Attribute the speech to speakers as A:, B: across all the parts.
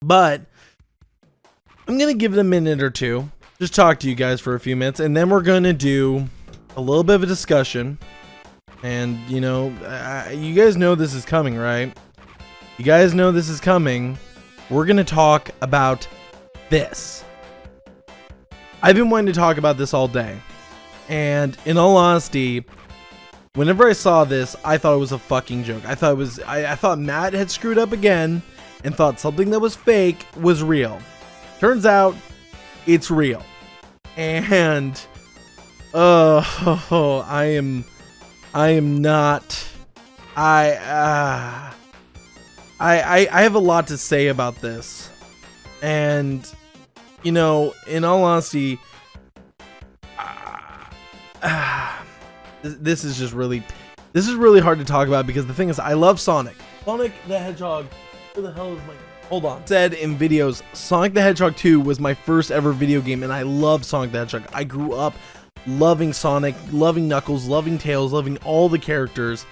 A: But I'm going to give it a minute or two. Just talk to you guys for a few minutes. And then we're going to do a little bit of a discussion. And, you know, you guys know this is coming, right? You guys know this is coming. We're going to talk about this. I've been wanting to talk about this all day. And in all honesty, whenever I saw this, I thought it was a fucking joke. I thought Matt had screwed up again and thought something that was fake was real. Turns out it's real. And I am not. I have a lot to say about this, and you know, in all honesty, this is really hard to talk about because the thing is, I love Sonic the Hedgehog. Who the hell is my? Hold on. Said in videos, Sonic the Hedgehog 2 was my first ever video game, and I love Sonic the Hedgehog. I grew up loving Sonic, loving Knuckles, loving Tails, loving all the characters.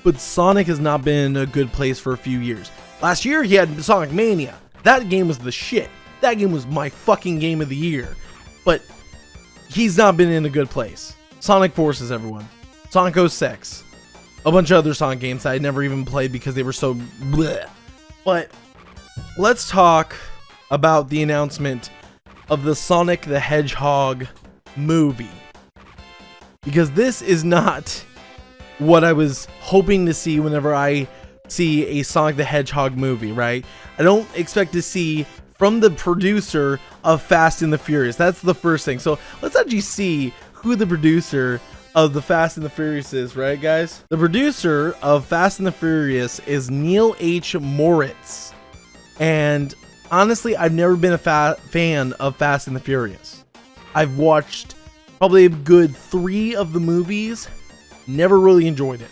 A: But Sonic has not been in a good place for a few years. Last year, he had Sonic Mania. That game was the shit. That game was my fucking game of the year. But he's not been in a good place. Sonic Forces, everyone. Sonic 06. A bunch of other Sonic games that I never even played because they were so bleh. But let's talk about the announcement of the Sonic the Hedgehog movie. Because this is not what I was hoping to see whenever I see a Sonic the Hedgehog movie, right? I don't expect to see from the producer of Fast and the Furious. That's the first thing. So let's actually see who the producer of the Fast and the Furious is, right, guys? The producer of Fast and the Furious is Neil H. Moritz. And honestly, I've never been a fan of Fast and the Furious. I've watched probably a good 3 of the movies. Never really enjoyed it.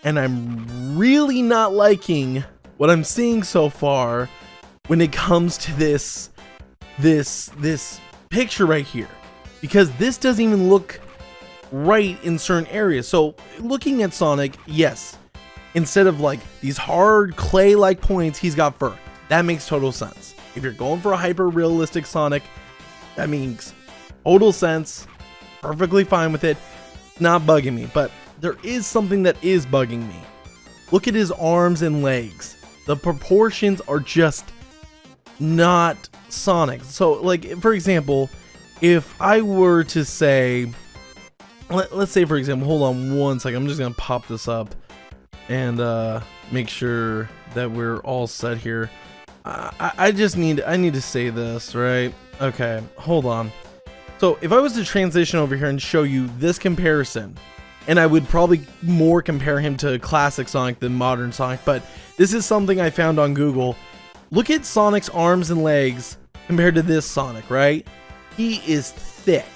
A: And I'm really not liking what I'm seeing so far when it comes to this picture right here. Because this doesn't even look right in certain areas. So looking at Sonic, yes, instead of like these hard clay-like points, he's got fur. That makes total sense. If you're going for a hyper-realistic Sonic, that makes total sense. Perfectly fine with it. Not bugging me, but there is something that is bugging me. Look at his arms and legs. The proportions are just not Sonic. So like, for example, if I were to say, let's say for example, hold on one second, I'm just gonna pop this up and make sure that we're all set here. I need to say this, right? Okay, hold on. So if I was to transition over here and show you this comparison, and I would probably more compare him to classic Sonic than modern Sonic, but this is something I found on Google. Look at Sonic's arms and legs compared to this Sonic, right? He is thick.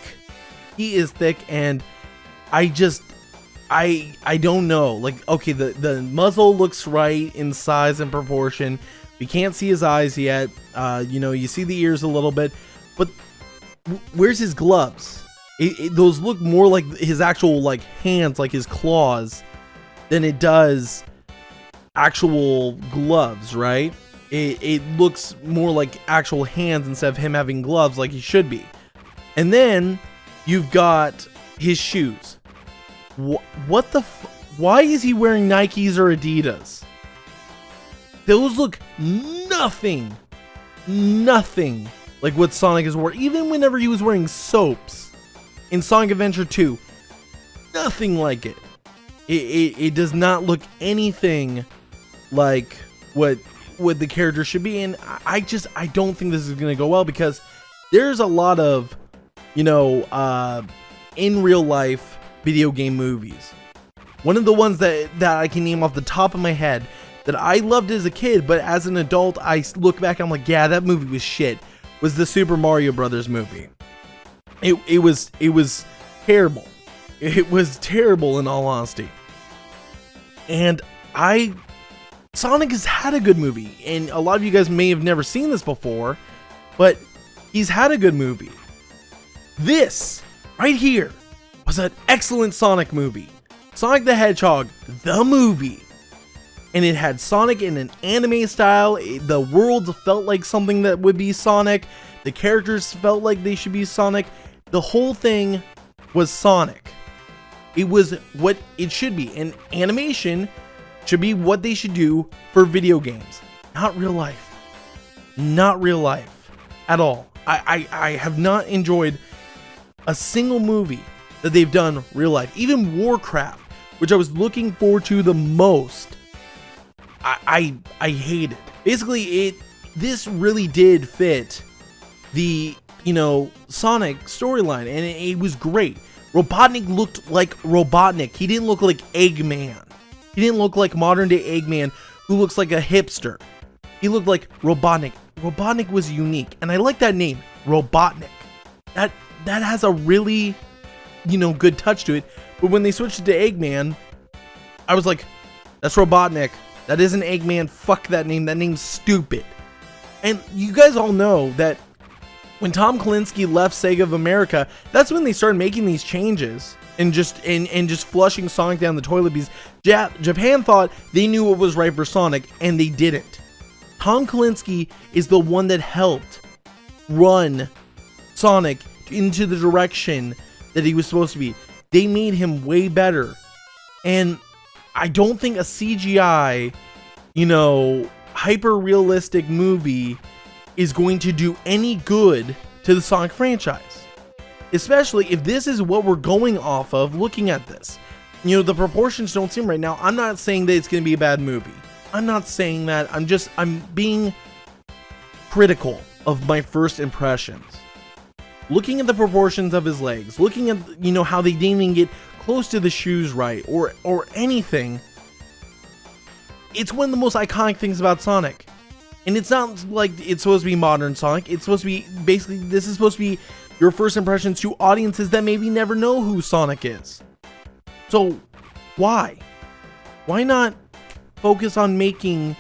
A: He is thick, and I don't know. Like, okay, the muzzle looks right in size and proportion. We can't see his eyes yet. You know, you see the ears a little bit, but where's his gloves? Those look more like his actual like hands, like his claws, than it does actual gloves, right? It looks more like actual hands instead of him having gloves like he should be. And then you've got his shoes. What the why is he wearing Nikes or Adidas? Those look nothing like what Sonic is wearing. Even whenever he was wearing soaps in Sonic Adventure 2, nothing like it. It does not look anything like what the character should be. And I don't think this is going to go well, because there's a lot of, you know, in real life video game movies. One of the ones that I can name off the top of my head that I loved as a kid, but as an adult, I look back, I'm like, yeah, that movie was shit, was the Super Mario Brothers movie. It was terrible. It was terrible in all honesty. And Sonic has had a good movie, and a lot of you guys may have never seen this before, but he's had a good movie. This right here was an excellent Sonic movie. Sonic the Hedgehog, the movie. and it had Sonic in an anime style. The world felt like something that would be Sonic. The characters felt like they should be Sonic. The whole thing was Sonic. It was what it should be. And animation should be what they should do for video games, not real life. Not real life at all. I have not enjoyed a single movie that they've done real life. Even Warcraft, which I was looking forward to the most, I hate it. Basically, this really did fit the, Sonic storyline, and it was great. Robotnik looked like Robotnik. He didn't look like Eggman. He didn't look like modern day Eggman, who looks like a hipster. He looked like Robotnik. Robotnik was unique, and I like that name, Robotnik. That has a really, good touch to it. But when they switched it to Eggman, I was like, that's Robotnik. That isn't Eggman. Fuck that name. That name's stupid. And you guys all know that when Tom Kalinske left Sega of America, that's when they started making these changes and just flushing Sonic down the toilet, because Japan thought they knew what was right for Sonic, and they didn't. Tom Kalinske is the one that helped run Sonic into the direction that he was supposed to be. They made him way better. And I don't think a CGI, hyper-realistic movie is going to do any good to the Sonic franchise. Especially if this is what we're going off of looking at this. The proportions don't seem right. Now, I'm not saying that it's going to be a bad movie. I'm not saying that. I'm being critical of my first impressions. Looking at the proportions of his legs, looking at, how they didn't even get close to the shoes right, or anything. It's one of the most iconic things about Sonic. And it's not like it's supposed to be modern Sonic. It's supposed to be, basically, this is supposed to be your first impressions to audiences that maybe never know who Sonic is. So, why? Why not focus on making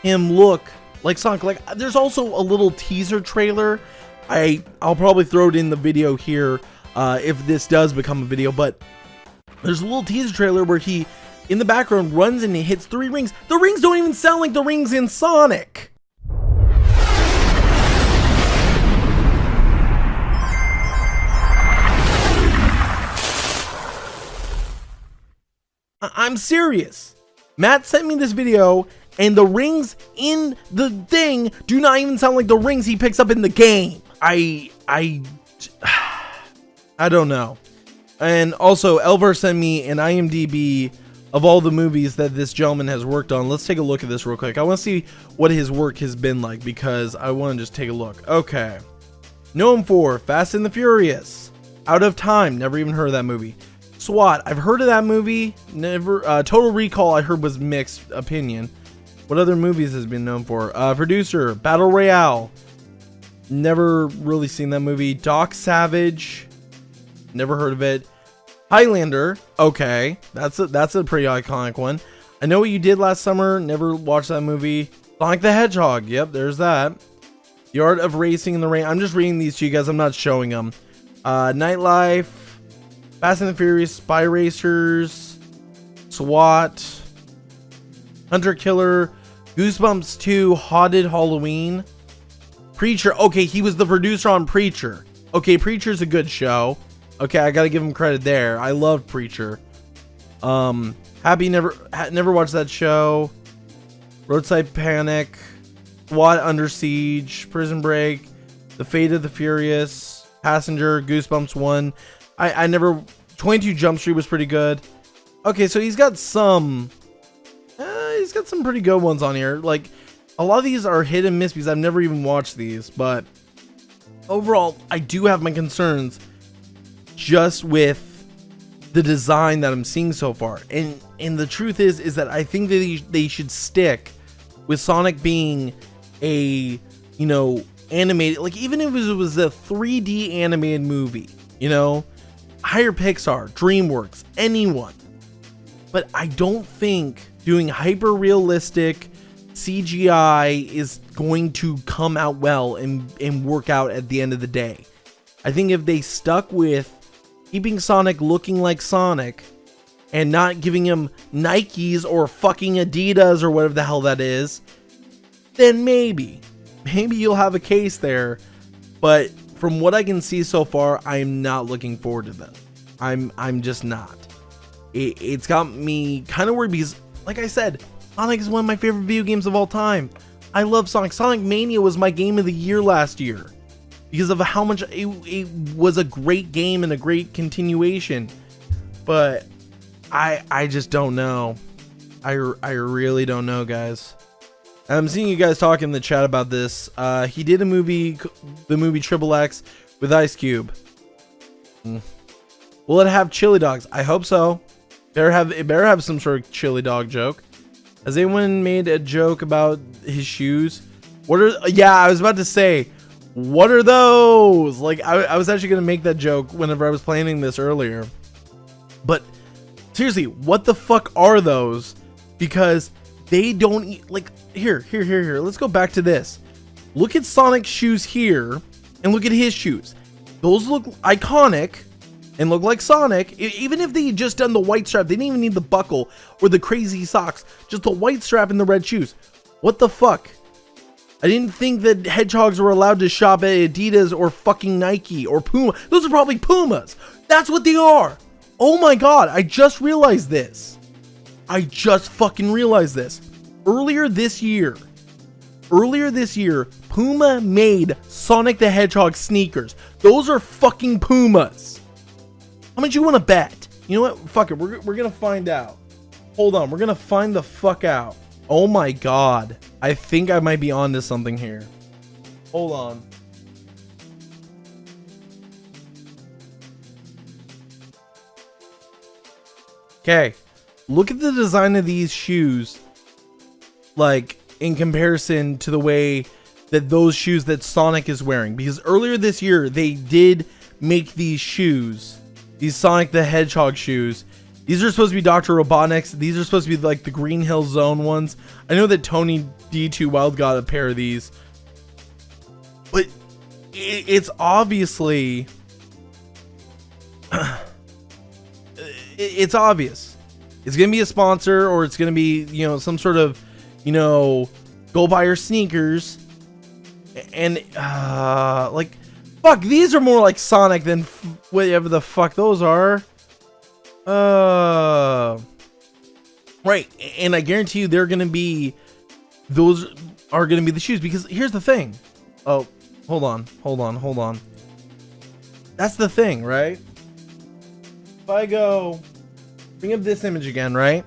A: him look like Sonic? Like, there's also a little teaser trailer. I'll probably throw it in the video here if this does become a video, but there's a little teaser trailer where he, in the background, runs and he hits 3 rings. The rings don't even sound like the rings in Sonic. I'm serious. Matt sent me this video, and the rings in the thing do not even sound like the rings he picks up in the game. I don't know. And also, Elvar sent me an IMDb of all the movies that this gentleman has worked on. Let's take a look at this real quick. I want to see what his work has been like, because I want to just take a look. Okay. Know him for Fast and the Furious, Out of Time, never even heard of that movie. SWAT, I've heard of that movie, never. Total Recall, I heard was mixed opinion. What other movies has been known for? Producer, Battle Royale, never really seen that movie. Doc Savage, never heard of it. Highlander, okay, that's a pretty iconic one. I Know What You Did Last Summer, never watched that movie. Sonic the Hedgehog, yep, there's that. The Art of Racing in the Rain, I'm just reading these to you guys, I'm not showing them. Nightlife, Fast and the Furious, Spy Racers, SWAT, Hunter Killer, Goosebumps 2, Haunted Halloween, Preacher. Okay, he was the producer on Preacher. Okay, Preacher's a good show. Okay, I gotta give him credit there. I love Preacher. Happy never watched that show. Roadside Panic, SWAT Under Siege, Prison Break, The Fate of the Furious, Passenger, Goosebumps 1. I never. 22 Jump Street was pretty good. Okay, so he's got some pretty good ones on here. Like, a lot of these are hit and miss because I've never even watched these, but overall, I do have my concerns just with the design that I'm seeing so far. And the truth is that I think that they should stick with Sonic being a, animated, like, even if it was a 3D animated movie, hire Pixar, DreamWorks, anyone. But I don't think doing hyper realistic CGI is going to come out well and work out at the end of the day. I think if they stuck with keeping Sonic looking like Sonic and not giving him Nikes or fucking Adidas or whatever the hell that is, then maybe you'll have a case there. But from what I can see so far, I'm not looking forward to this. I'm just not. It's got me kind of worried because, like I said, Sonic is one of my favorite video games of all time. I love Sonic. Sonic Mania was my game of the year last year because of how much it was a great game and a great continuation. But I just don't know. I really don't know, guys. I'm seeing you guys talk in the chat about this. He did the movie Triple X with Ice Cube. Will it have chili dogs? I hope so. It better have some sort of chili dog joke. Has anyone made a joke about his shoes? Yeah, I was about to say, what are those? Like, I was actually gonna make that joke whenever I was planning this earlier. But seriously, what the fuck are those? Because they don't eat, like, here. Let's go back to this. Look at Sonic's shoes here, and look at his shoes. Those look iconic and look like Sonic. Even if they had just done the white strap, they didn't even need the buckle or the crazy socks. Just the white strap and the red shoes. What the fuck? I didn't think that hedgehogs were allowed to shop at Adidas or fucking Nike or Puma. Those are probably Pumas. That's what they are. Oh my god, I just realized this. I just fucking realized this. Earlier this year, Puma made Sonic the Hedgehog sneakers. Those are fucking Pumas. How much you want to bet? You know what? Fuck it. We're gonna find out. Hold on. We're gonna find the fuck out. Oh my god. I think I might be onto something here. Hold on. Okay. Look at the design of these shoes. Like, in comparison to the way that those shoes that Sonic is wearing. Because earlier this year, they did make these shoes. These Sonic the Hedgehog shoes. These are supposed to be Dr. Robotnik's. These are supposed to be like the Green Hill Zone ones. I know that Tony D2 Wild got a pair of these. But it's obviously... it's obvious. It's going to be a sponsor, or it's going to be, you know, some sort of, you know, go buy your sneakers. And, like, fuck, these are more like Sonic than whatever the fuck those are. Right. And I guarantee you those are going to be the shoes, because here's the thing. Oh, hold on. That's the thing, right? If I go, bring up this image again, right?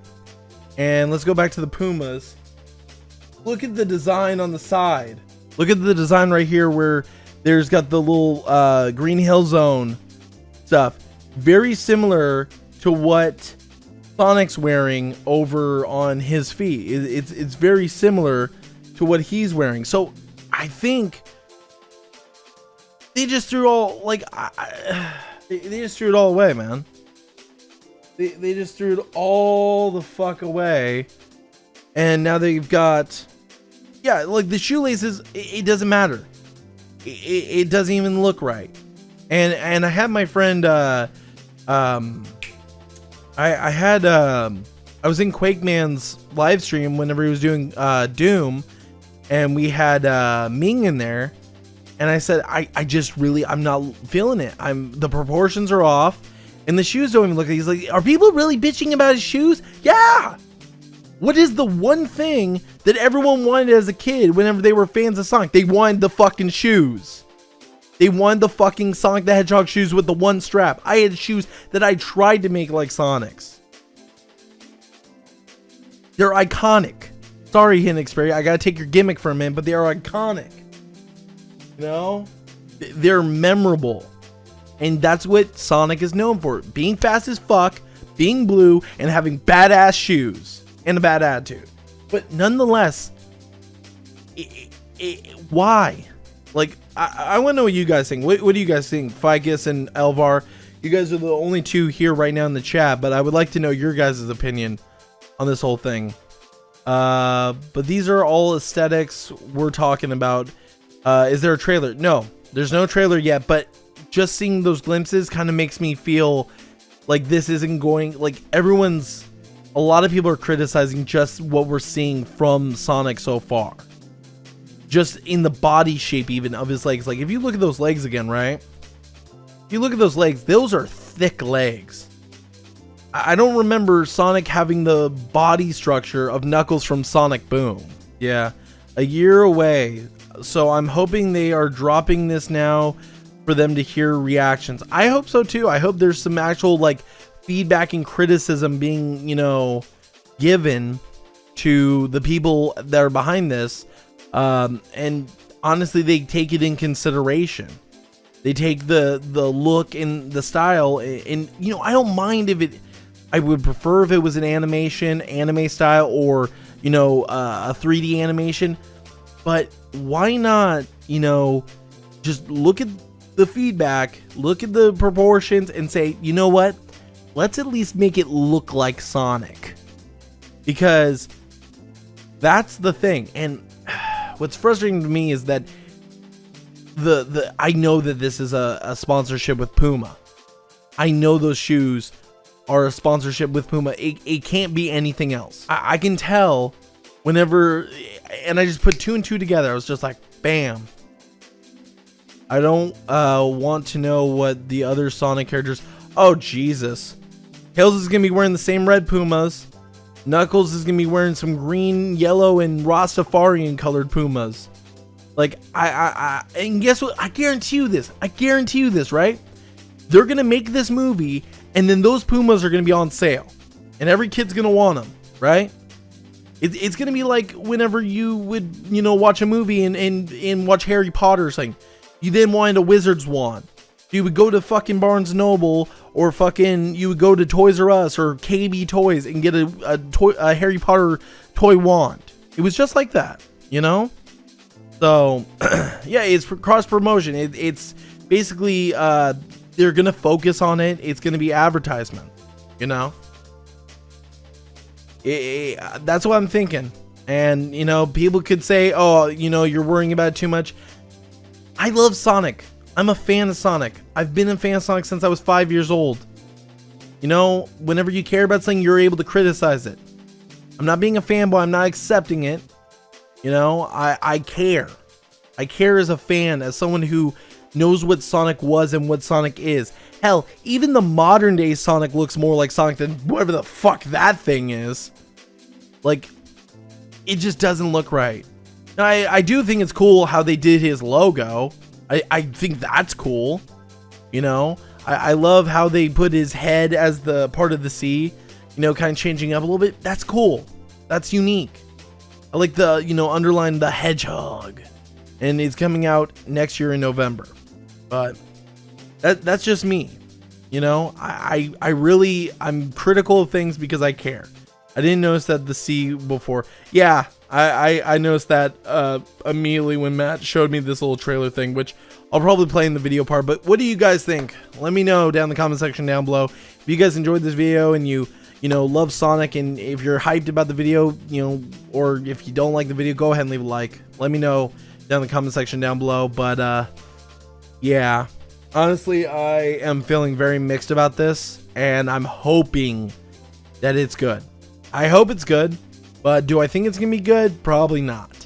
A: And let's go back to the Pumas. Look at the design on the side. Look at the design right here where there's got the little Green Hill Zone stuff. Very similar to what Sonic's wearing over on his feet. It's very similar to what he's wearing. So I think they just threw all, like, they just threw it all away, man. They just threw it all the fuck away. And now they've got, yeah, like the shoelaces, it doesn't matter. It doesn't even look right. And I had my friend, I was in Quake Man's live stream whenever he was doing Doom, and we had Ming in there, and I said, I'm not feeling it. The proportions are off, and the shoes don't even look like. He's like, are people really bitching about his shoes? Yeah. What is the one thing that everyone wanted as a kid whenever they were fans of Sonic? They wanted the fucking shoes. They wanted the fucking Sonic the Hedgehog shoes with the one strap. I had shoes that I tried to make like Sonic's. They're iconic. Sorry, Hidden Xperia, I gotta take your gimmick for a minute, but they are iconic. You know? They're memorable. And that's what Sonic is known for. Being fast as fuck, being blue, and having badass shoes. And a bad attitude. But nonetheless, why? Like, I want to know what you guys think. What do you guys think? Ficus and Elvar, you guys are the only two here right now in the chat, but I would like to know your guys' opinion on this whole thing. But these are all aesthetics we're talking about. Is there a trailer? No, there's no trailer yet, but just seeing those glimpses kind of makes me feel like this isn't going, like a lot of people are criticizing just what we're seeing from Sonic so far. Just in the body shape even of his legs. Like if you look at those legs again, right? If you look at those legs, those are thick legs. I don't remember Sonic having the body structure of Knuckles from Sonic Boom. Yeah, a year away. So I'm hoping they are dropping this now for them to hear reactions. I hope so too. I hope there's some actual like feedback and criticism being, you know, given to the people that are behind this. And honestly, they take it in consideration. They take the look and the style, and you know, I don't mind if it, I would prefer if it was an anime style, or, you know, a 3D animation, but why not, you know, just look at the feedback, look at the proportions and say, you know what, let's at least make it look like Sonic, because that's the thing. And what's frustrating to me is that I know that this is a sponsorship with Puma. I know those shoes are a sponsorship with Puma. It can't be anything else. I can tell whenever, and I just put 2 and 2 together. I was just like, bam. I don't want to know what the other Sonic characters. Oh, Jesus. Tails is going to be wearing the same red Pumas. Knuckles is going to be wearing some green, yellow, and Rastafarian colored Pumas. Like, and guess what? I guarantee you this, right? They're going to make this movie, and then those Pumas are going to be on sale. And every kid's going to want them, right? It's going to be like whenever you would, you know, watch a movie and watch Harry Potter or something. You then wanted a wizard's wand. You would go to fucking Barnes & Noble, or fucking, you would go to Toys R Us or KB Toys and get a Harry Potter toy wand. It was just like that, you know? So, yeah, it's cross promotion. It's basically, they're going to focus on it. It's going to be advertisement, you know? That's what I'm thinking. And, you know, people could say, oh, you know, you're worrying about it too much. I love Sonic. I'm a fan of Sonic. I've been a fan of Sonic since I was 5 years old. You know, whenever you care about something, you're able to criticize it. I'm not being a fanboy. I'm not accepting it. You know, I care. I care as a fan, as someone who knows what Sonic was and what Sonic is. Hell, even the modern day Sonic looks more like Sonic than whatever the fuck that thing is. Like, it just doesn't look right. Now, I do think it's cool how they did his logo. I think that's cool. You know, I love how they put his head as the part of the C, you know, kind of changing up a little bit. That's cool. That's unique. I like the, you know, underline the hedgehog. And it's coming out next year in November. But that's just me. You know, I'm critical of things because I care. I didn't notice that the C before. Yeah, I noticed that immediately when Matt showed me this little trailer thing, which I'll probably play in the video part. But what do you guys think? Let me know down in the comment section down below. If you guys enjoyed this video and you know, love Sonic, and if you're hyped about the video, you know, or if you don't like the video, go ahead and leave a like. Let me know down in the comment section down below. But yeah, honestly, I am feeling very mixed about this, and I'm hoping that it's good. I hope it's good, but do I think it's gonna be good? Probably not.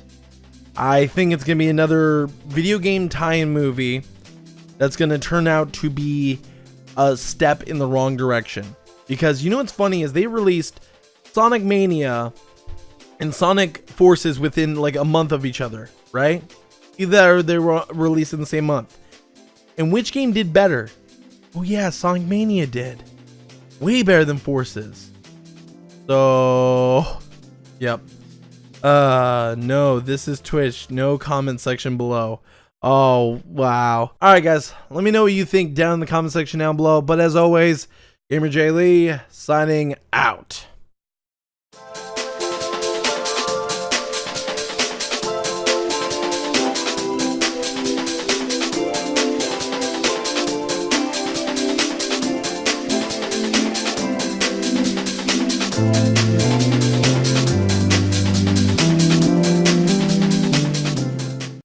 A: I think it's gonna be another video game tie-in movie that's gonna turn out to be a step in the wrong direction. Because you know what's funny is they released Sonic Mania and Sonic Forces within like a month of each other, right? Either they were released in the same month. And which game did better? Oh yeah, Sonic Mania did. Way better than Forces. So, yep. No, this is Twitch. No comment section below. Oh, wow. Alright guys, let me know what you think down in the comment section down below. But as always, GamerJlee signing out.